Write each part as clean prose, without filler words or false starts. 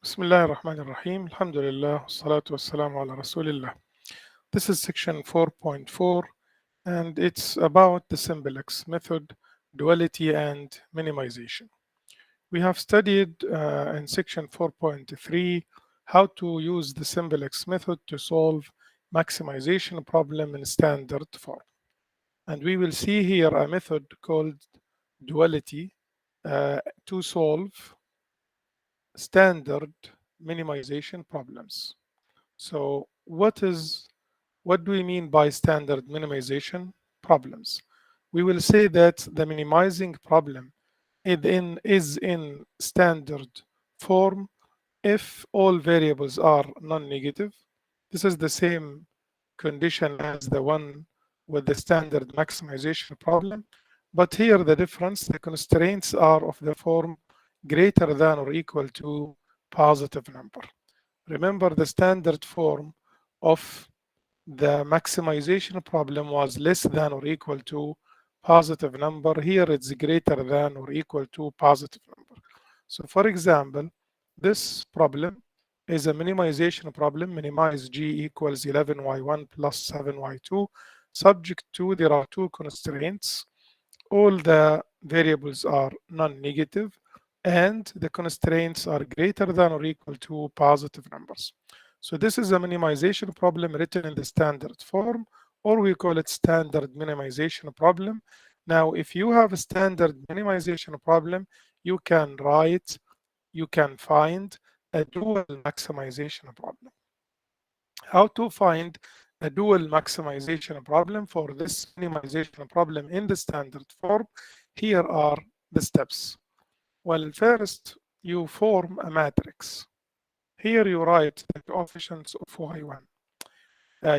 بسم الله الرحمن الرحيم الحمد لله والصلاة والسلام على رسول الله. This is section 4.4 and it's about the Simplex method, duality and minimization. We have studied in section 4.3 how to use the Simplex method to solve maximization problem in standard form. And we will see here a method called duality to solve standard minimization problems. So what do we mean by standard minimization problems? We will say that the minimizing problem is in standard form if all variables are non-negative. This is the same condition as the one with the standard maximization problem. But here the difference, the constraints are of the form greater than or equal to positive number. Remember the standard form of the maximization problem was less than or equal to positive number. Here it's greater than or equal to positive number. So for example, this problem is a minimization problem. Minimize g equals 11y1 plus 7y2. Subject to, there are two constraints. All the variables are non-negative and the constraints are greater than or equal to positive numbers. So this is a minimization problem written in the standard form, or we call it standard minimization problem. Now, if you have a standard minimization problem, you can find a dual maximization problem. How to find a dual maximization problem for this minimization problem in the standard form? Here are the steps. Well, first, you form a matrix. Here you write the coefficients of y1.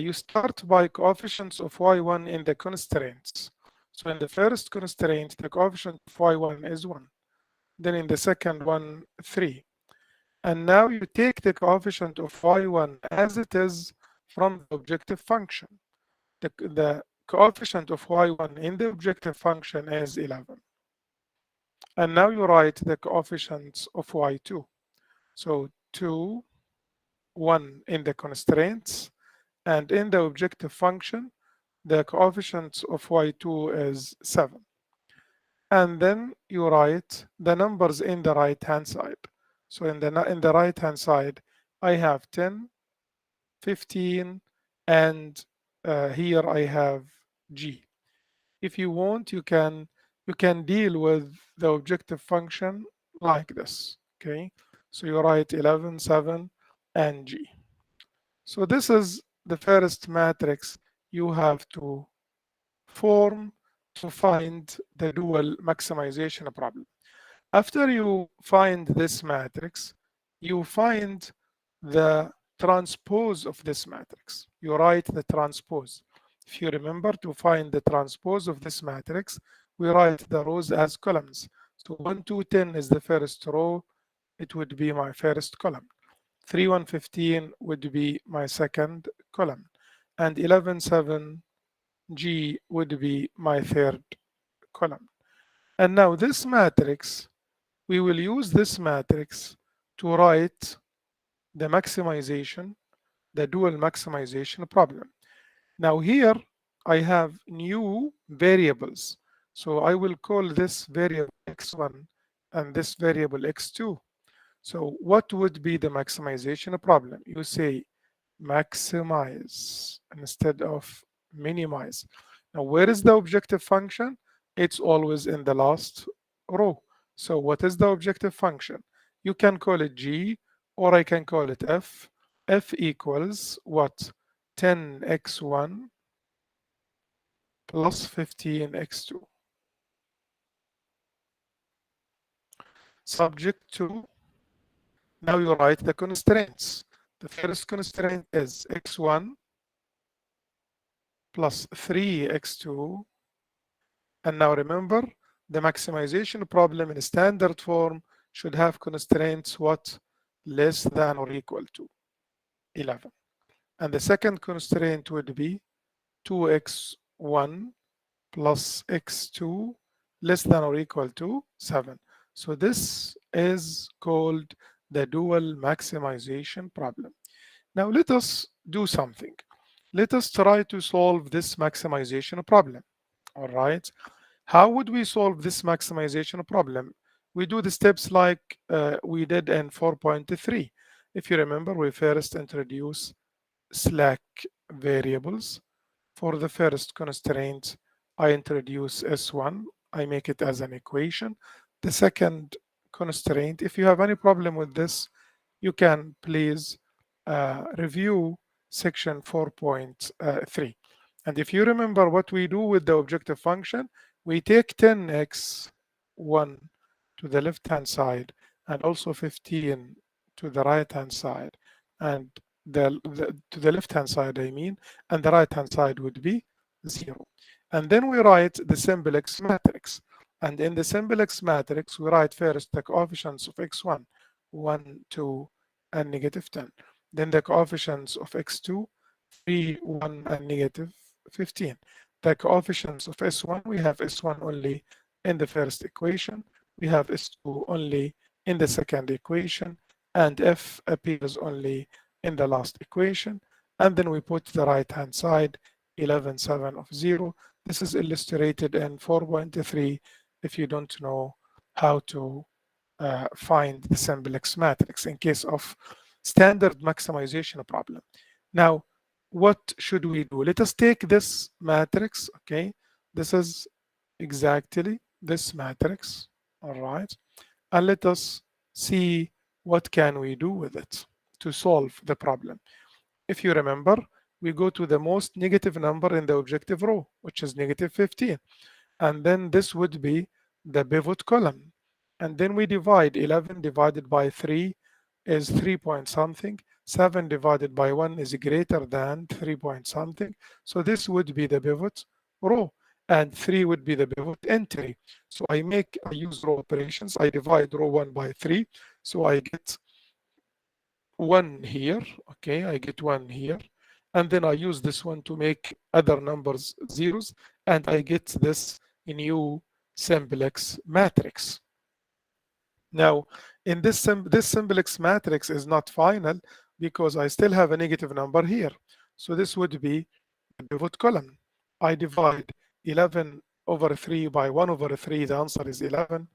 You start by coefficients of y1 in the constraints. So in the first constraint, the coefficient of y1 is 1. Then in the second one, 3. And now you take the coefficient of y1 as it is from the objective function. The coefficient of y1 in the objective function is 11. And now you write the coefficients of y2. So 2, 1 in the constraints, and in the objective function, the coefficients of y2 is 7. And then you write the numbers in the right-hand side. So in the right-hand side, I have 10, 15, and here I have g. If you want, you can deal with the objective function like this. Okay, so you write 11, 7, and g. So this is the first matrix you have to form to find the dual maximization problem. After you find this matrix, you find the transpose of this matrix. You write the transpose. If you remember, to find the transpose of this matrix, we write the rows as columns. So 1, 2, 10 is the first row. It would be my first column. 3, 1, 15 would be my second column. And 11, 7, G would be my third column. And now this matrix, we will use this matrix to write the maximization, the dual maximization problem. Now here I have new variables. So I will call this variable x1 and this variable x2. So what would be the maximization problem? You say maximize instead of minimize. Now where is the objective function? It's always in the last row. So what is the objective function? You can call it g or I can call it f. F equals what? 10x1 plus 15x2. Subject to, now you write the constraints. The first constraint is x1 plus 3x2. And now remember, the maximization problem in standard form should have constraints what? Less than or equal to 11. And the second constraint would be 2x1 plus x2 less than or equal to 7. So this is called the dual maximization problem. Now let us do something. Let us try to solve this maximization problem. All right. How would we solve this maximization problem? We do the steps like we did in 4.3. If you remember, we first introduce slack variables. For the first constraint, I introduce S1. I make it as an equation. The second constraint, if you have any problem with this, you can please review section 4.3. And if you remember what we do with the objective function, we take 10x1 to the left-hand side and also 15 to the right-hand side. And to the left-hand side, I mean, and the right-hand side would be 0. And then we write the simplex matrix. And in the simplex matrix, we write first the coefficients of x1, 1, 2, and -10. Then the coefficients of x2, 3, 1, and -15. The coefficients of S1, we have S1 only in the first equation. We have S2 only in the second equation. And F appears only in the last equation. And then we put the right-hand side, 11, 7 of 0. This is illustrated in 4.3 if you don't know how to find the simplex matrix in case of standard maximization problem. Now, what should we do? Let us take this matrix, okay? This is exactly this matrix, all right? And let us see what can we do with it to solve the problem. If you remember, we go to the most negative number in the objective row, which is -15. And then this would be the pivot column. And then we divide 11 divided by 3 is 3 point something. 7 divided by 1 is greater than 3 point something. So this would be the pivot row. And 3 would be the pivot entry. So I use row operations. I divide row 1 by 3. So I get 1 here. Okay, I get 1 here. And then I use this one to make other numbers zeros. And I get this new simplex matrix. Now, in this simplex matrix is not final because I still have a negative number here. So this would be the pivot column. I divide 11 over 3 by 1 over 3, the answer is 11.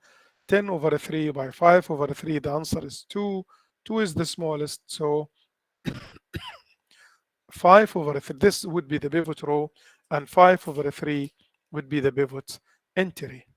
10 over 3 by 5 over 3, the answer is 2. 2 is the smallest, so 5 over 3, this would be the pivot row, and 5 over 3 would be the pivot entry.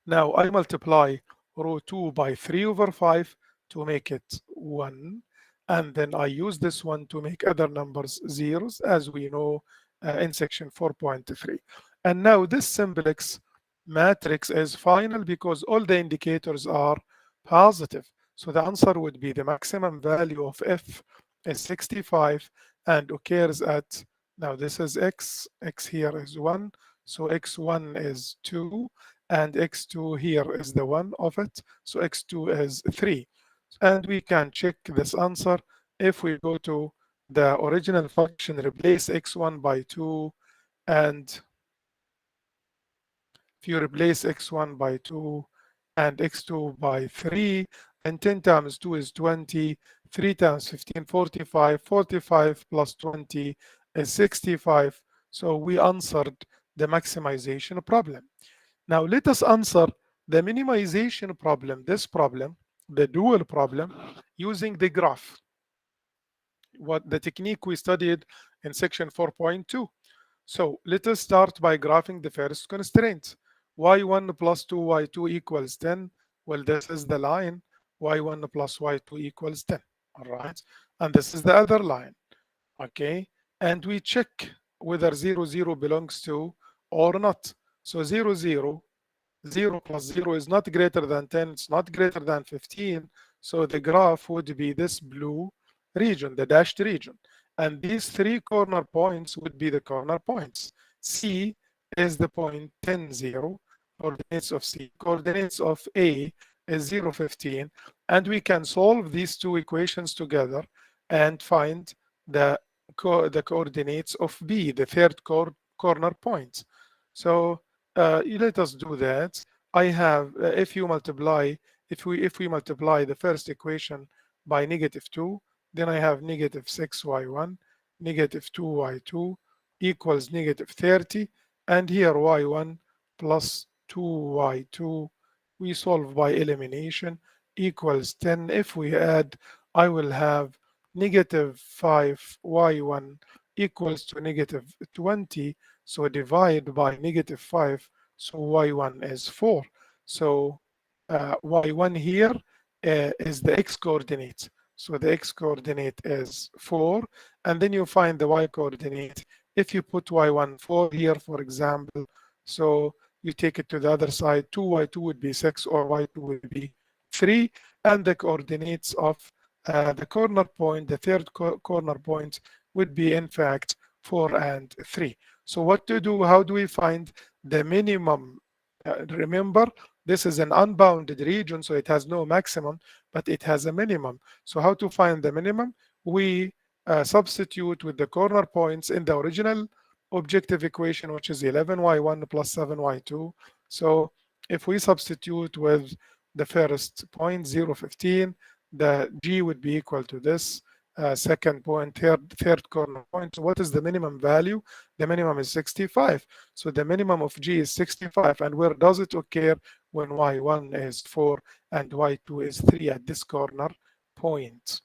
Now I multiply row 2 by 3 over 5 to make it 1. And then I use this one to make other numbers zeros, as we know in section 4.3. And now this simplex matrix is final because all the indicators are positive. So the answer would be the maximum value of F is 65 and occurs at, now this is X here is 1, so X1 is 2, and X2 here is the one of it, so X2 is 3. And we can check this answer if we go to the original function, replace X1 by 2, and if you replace X1 by 2 and X2 by 3, and 10 times 2 is 20, 3 times 15, 45, 45 plus 20 is 65. So we answered the maximization problem. Now let us answer the minimization problem, this problem, the dual problem, using the graph, what the technique we studied in section 4.2. So let us start by graphing the first constraint. y1 plus 2y2 equals 10. Well, this is the line. y1 plus y2 equals 10. All right. And this is the other line. Okay. And we check whether 0, 0 belongs to or not. So 0, 0, 0 plus 0 is not greater than 10. It's not greater than 15. So the graph would be this blue region, the dashed region. And these 3 corner points would be the corner points. C is the point 10, 0. Coordinates of C. Coordinates of A is 0, 15. And we can solve these two equations together and find the coordinates of B, the third corner point. So let us do that. I have, if you multiply if we multiply the first equation by -2, then I have -6y1, -2y2 equals -30, and here y1 plus 2y2 we solve by elimination equals 10. If we add, I will have -5y1 equals to -20. So divide by -5, so y1 is 4. So y1 here is the x coordinate. So the x coordinate is 4, and then you find the y coordinate. If you put y1 4 here, for example, so you take it to the other side, 2y2 would be 6 or y2 would be 3, and the coordinates of the corner point, the third corner point would be in fact 4 and 3. So what to do? How do we find the minimum? Remember, this is an unbounded region, so it has no maximum, but it has a minimum. So how to find the minimum? We substitute with the corner points in the original objective equation, which is 11y1 plus 7y2. So if we substitute with the first point, 0, 15, the g would be equal to this. Second point, third corner point. So what is the minimum value? The minimum is 65. So the minimum of g is 65. And where does it occur? When y1 is 4 and y2 is 3 at this corner point.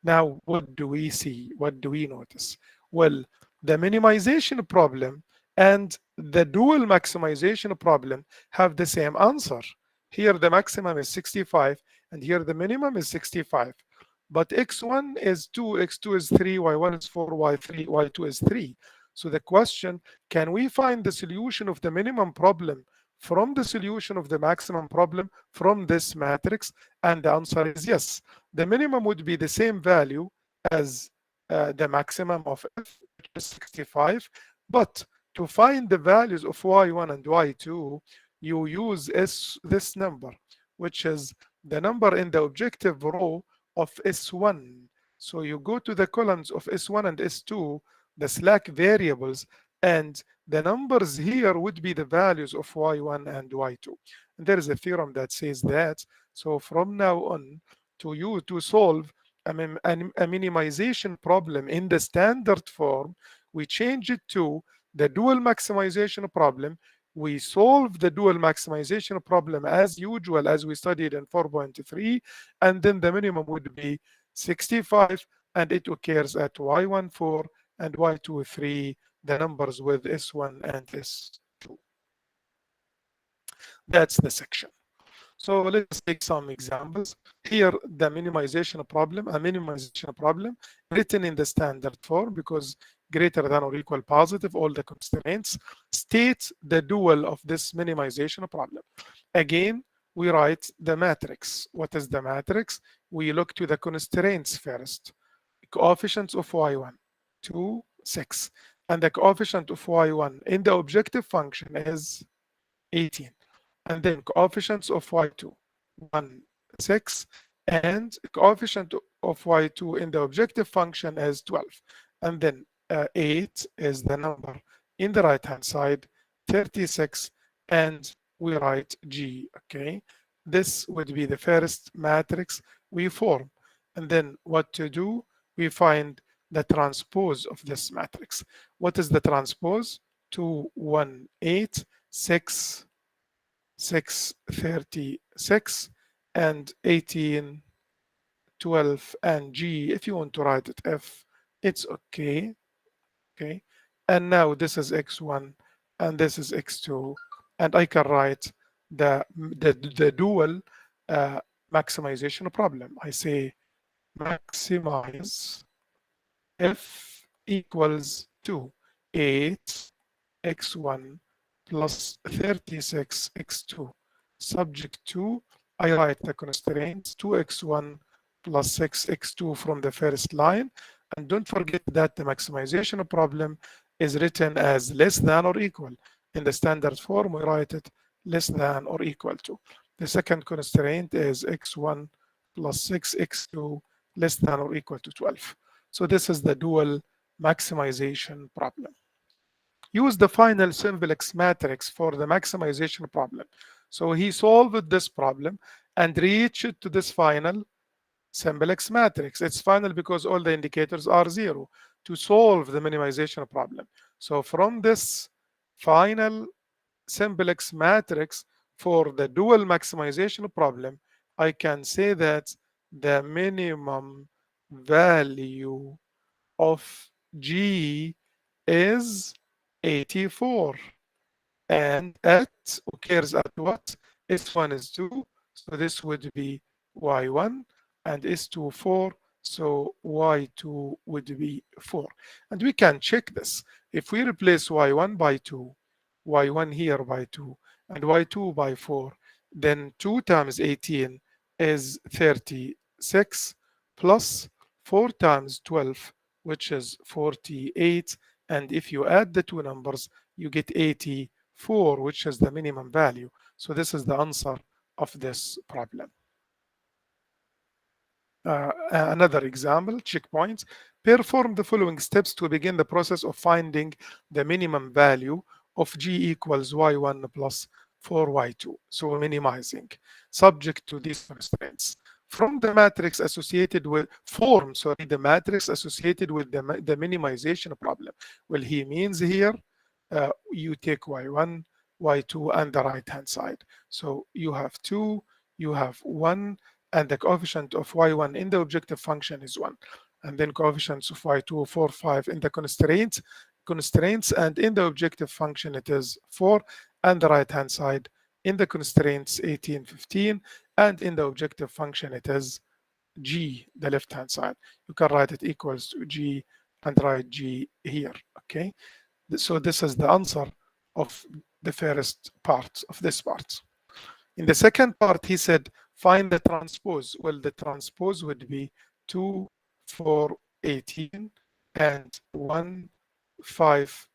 Now, what do we see? What do we notice? Well, the minimization problem and the dual maximization problem have the same answer. Here the maximum is 65 and here the minimum is 65. But x1 is 2, x2 is 3, y1 is 4, y3, y2 is 3. So the question, can we find the solution of the minimum problem from the solution of the maximum problem from this matrix? And the answer is yes. The minimum would be the same value as the maximum of f, which is 65. But to find the values of y1 and y2, you use this number, which is the number in the objective row of S1. So you go to the columns of S1 and S2, the slack variables, and the numbers here would be the values of y1 and y2. And there is a theorem that says that. So from now on, to solve a minimization problem in the standard form, we change it to the dual maximization problem. We solve the dual maximization problem as usual as we studied in 4.3, and then the minimum would be 65, and it occurs at y1 4 and y2 3, the numbers with S1 and S2. That's the section. So let's take some examples. Here, the minimization problem, a minimization problem written in the standard form, because greater than or equal positive, all the constraints, state the dual of this minimization problem. Again, we write the matrix. What is the matrix? We look to the constraints first. Coefficients of y1, 2, 6. And the coefficient of y1 in the objective function is 18. And then coefficients of y2, 1, 6, and coefficient of y2 in the objective function is 12. And then 8 is the number in the right hand side, 36, and we write G, okay? This would be the first matrix we form. And then what to do? We find the transpose of this matrix. What is the transpose? 2, 1, 8, 6, 6, 36, and 18, 12, and G. If you want to write it F, it's okay. Okay. And now this is X1 and this is X2. And I can write the dual maximization problem. I say maximize F equals 2, 8 x1 plus 36 x2. Subject to, I write the constraints 2x1 plus 6x2 from the first line. And don't forget that the maximization problem is written as less than or equal. In the standard form, we write it less than or equal to. The second constraint is x1 plus 6x2 less than or equal to 12. So this is the dual maximization problem. Use the final simplex matrix for the maximization problem. So he solved this problem and reach to this final Simplex matrix. It's final because all the indicators are 0 to solve the minimization problem. So from this final Simplex matrix for the dual maximization problem, I can say that the minimum value of G is 84. And at occurs at what? S1 is 2, so this would be Y1, and S2 4, so Y2 would be 4. And we can check this. If we replace Y1 by 2, Y1 here by 2, and Y2 by 4, then 2 times 18 is 36, plus 4 times 12, which is 48. And if you add the two numbers, you get 84, which is the minimum value. So this is the answer of this problem. Another example, checkpoints. Perform the following steps to begin the process of finding the minimum value of G equals Y1 plus 4Y2. So minimizing, subject to these constraints. From the matrix associated with, the matrix associated with the minimization problem. Well, he means here, you take Y1, Y2, and the right-hand side. So you have 2, you have 1, and the coefficient of y1 in the objective function is 1. And then coefficients of y2, 4, 5 in the constraints, and in the objective function it is 4, and the right-hand side in the constraints 18, 15, and in the objective function it is g, the left-hand side. You can write it equals to g and write g here, okay? So this is the answer of the first part of this part. In the second part, he said, find the transpose. Well, the transpose would be 2, 4, 18, and 1, 5,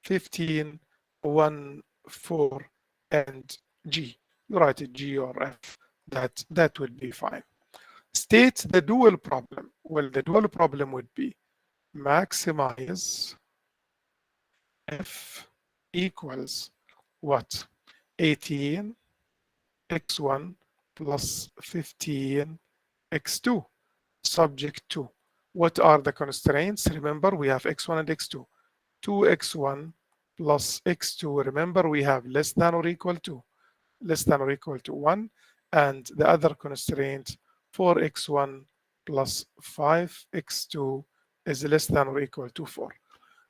15, 1, 4, and G. You write it G or F. That would be fine. State the dual problem. Well, the dual problem would be maximize F equals what? 18 x1 plus 15 x2, subject to. What are the constraints? Remember, we have x1 and x2. 2x1 plus x2. Remember, we have less than or equal to 1. And the other constraint, 4x1 plus 5x2 is less than or equal to 4.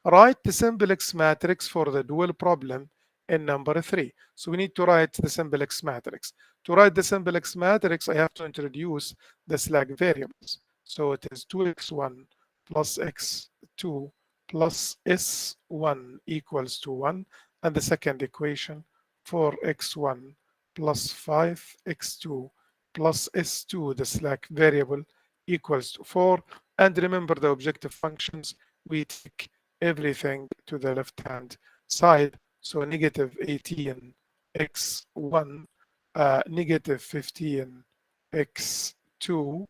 Write the simplex matrix for the dual problem in number 3. So we need to write the simplex matrix. To write the simplex matrix, I have to introduce the slack variables. So it is 2x1 plus x2 plus s1 equals to 1. And the second equation, 4x1 plus 5x2 plus s2, the slack variable, equals to 4. And remember the objective functions, we take everything to the left-hand side. So negative 18 x1, negative 15 x2,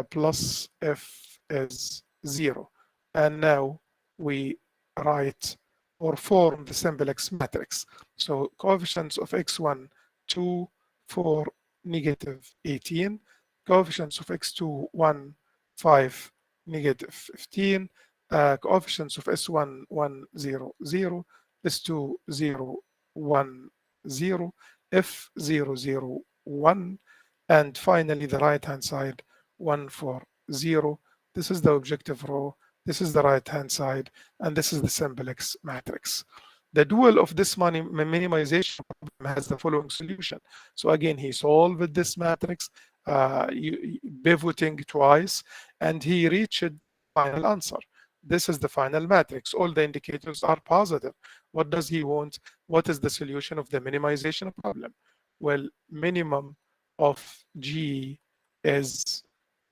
plus f is 0. And now we write or form the simplex matrix. So coefficients of x1, 2, 4, negative 18. Coefficients of x2, 1, 5, negative 15. Coefficients of S1, 1, 0, 0, S2, 0, 1, 0, F, 0, 0, 1, and finally the right-hand side, 1, 4, 0. This is the objective row, this is the right-hand side, and this is the simplex matrix. The dual of this minimization problem has the following solution. So again, he solved this matrix, pivoting twice, and he reached the final answer. This is the final matrix. All the indicators are positive. What does he want? What is the solution of the minimization problem? Well, minimum of G is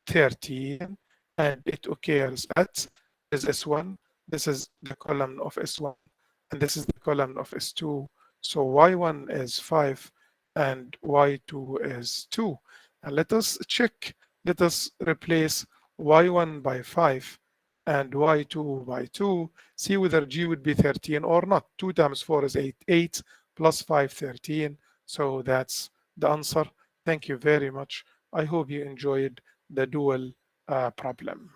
13, and it occurs at is S1. This is the column of S1, and this is the column of S2. So Y1 is 5, and Y2 is 2. And let us check. Let us replace Y1 by 5 and y2 by 2, see whether g would be 13 or not. 2 times 4 is 8, 8 plus 5, 13. So that's the answer. Thank you very much. I hope you enjoyed the dual problem.